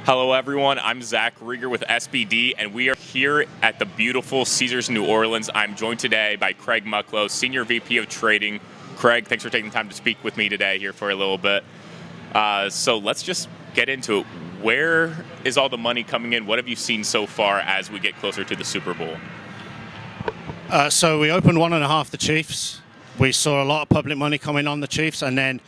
Hello, everyone. I'm Zach Reger with SBD, and we are here at the beautiful Caesars New Orleans. I'm joined today by Craig Mucklow, Senior VP of Trading. Craig, thanks for taking the time to speak with me today here for a little bit. So let's just get into it. Where is all the money coming in? What have you seen so far as we get closer to the Super Bowl? So we opened 1.5 the Chiefs. We saw a lot of public money coming on the Chiefs, and then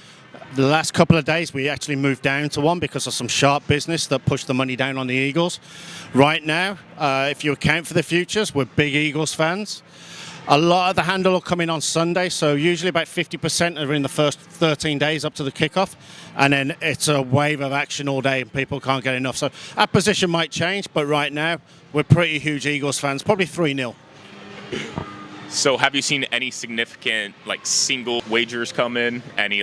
the last couple of days we actually moved down to 1 because of some sharp business that pushed the money down on the Eagles. Right now, if you account for the futures, we're big Eagles fans. A lot of the handle will come in on Sunday, so usually about 50% are in the first 13 days up to the kickoff, and then it's a wave of action all day and people can't get enough. So our position might change, but right now we're pretty huge Eagles fans, probably 3-0. So have you seen any significant single wagers come in? Any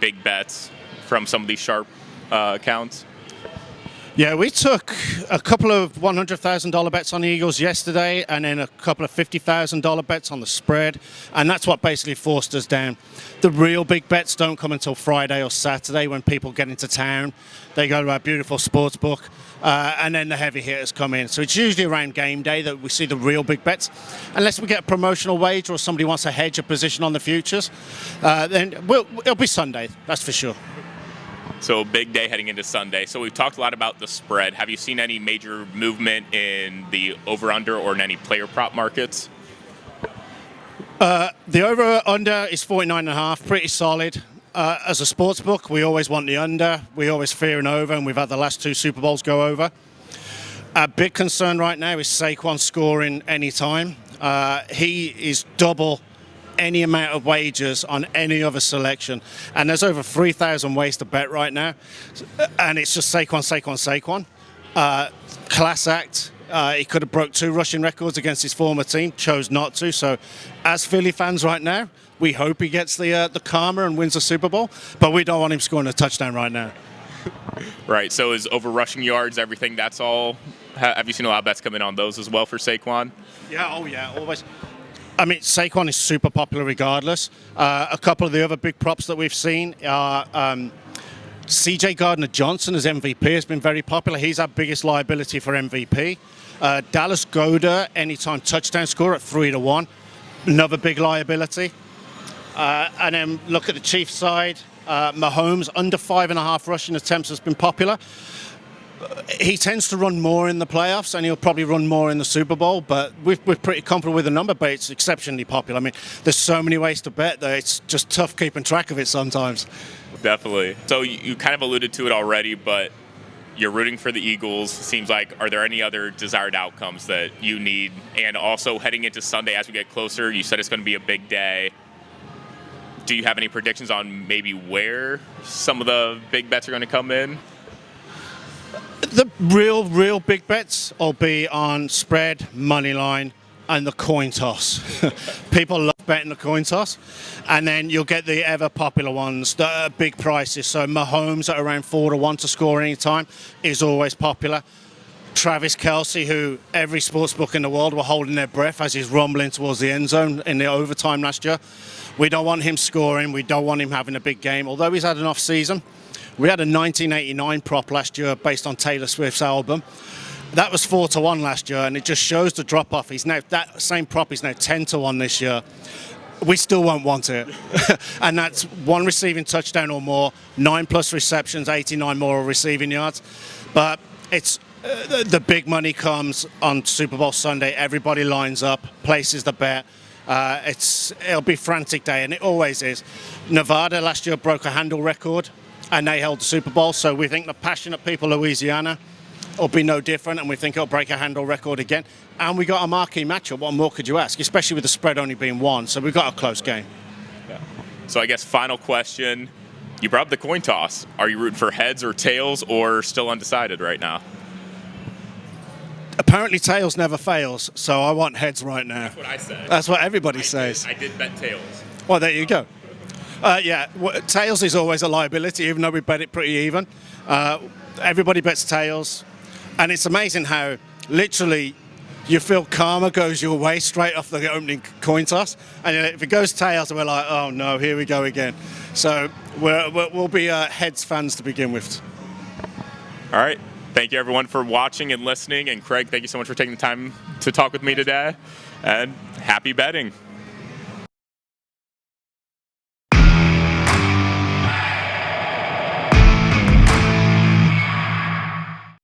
big bets from some of these sharp accounts? Yeah, we took a couple of $100,000 bets on the Eagles yesterday, and then a couple of $50,000 bets on the spread, and that's what basically forced us down. The real big bets don't come until Friday or Saturday when people get into town. They go to our beautiful Sportsbook, and then the heavy hitters come in. So it's usually around game day that we see the real big bets. Unless we get a promotional wager or somebody wants to hedge a position on the futures, then it'll be Sunday, that's for sure. So big day heading into Sunday. So we've talked a lot about the spread. Have you seen any major movement in the over-under or in any player prop markets? The over-under is 49.5, pretty solid. As a sports book, we always want the under. We always fear an over, and we've had the last 2 Super Bowls go over. Our big concern right now is Saquon scoring any time. He is double any amount of wagers on any other selection, and there's over 3,000 ways to bet right now, and it's just Saquon. Class act. He could have broke 2 rushing records against his former team, chose not to. So as Philly fans right now, we hope he gets the karma and wins the Super Bowl, but we don't want him scoring a touchdown right now. Right, so is over rushing yards everything? That's all? Have you seen a lot of bets come in on those as well for Saquon? Yeah, always. I mean, Saquon is super popular regardless. A couple of the other big props that we've seen are C.J. Gardner-Johnson as MVP has been very popular. He's our biggest liability for MVP. Dallas Goedert, anytime touchdown score at 3-1. Another big liability. And then look at the Chiefs side. Mahomes, under 5.5 rushing attempts has been popular. He tends to run more in the playoffs, and he'll probably run more in the Super Bowl, but we're pretty comfortable with the number, but it's exceptionally popular. I mean, there's so many ways to bet that it's just tough keeping track of it sometimes. Definitely. So you kind of alluded to it already, but you're rooting for the Eagles. Seems like, are there any other desired outcomes that you need? And also heading into Sunday as we get closer, you said it's going to be a big day. Do you have any predictions on maybe where some of the big bets are going to come in? The real big bets will be on spread, money line, and the coin toss. People love betting the coin toss. And then you'll get the ever popular ones that are big prices. So Mahomes at around 4-1 to score any time is always popular. Travis Kelce, who every sports book in the world were holding their breath as he's rumbling towards the end zone in the overtime last year. We don't want him scoring. We don't want him having a big game. Although he's had an off season. We had a 1989 prop last year based on Taylor Swift's album. That was 4-1 last year, and it just shows the drop-off. That same prop is now 10-1 this year. We still won't want it. And that's 1 receiving touchdown or more, 9+ receptions, 89 more receiving yards. But it's the big money comes on Super Bowl Sunday. Everybody lines up, places the bet. It'll be frantic day, and it always is. Nevada last year broke a handle record, and they held the Super Bowl, so we think the passionate people of Louisiana will be no different, and we think it'll break a handle record again. And we got a marquee matchup. What more could you ask? Especially with the spread only being 1, so we've got a close game. Yeah. So I guess final question. You brought up the coin toss. Are you rooting for heads or tails, or still undecided right now? Apparently tails never fails, so I want heads right now. That's what I said. That's what everybody says. I did bet tails. Well, there you go. Tails is always a liability, even though we bet it pretty even. Everybody bets tails, and it's amazing how literally you feel karma goes your way straight off the opening coin toss, and if it goes tails, we're like, oh no, here we go again. So we'll be Heads fans to begin with. All right. Thank thank you everyone for watching and listening. And Craig, thank you so much for taking the time to talk with me today. And happy betting.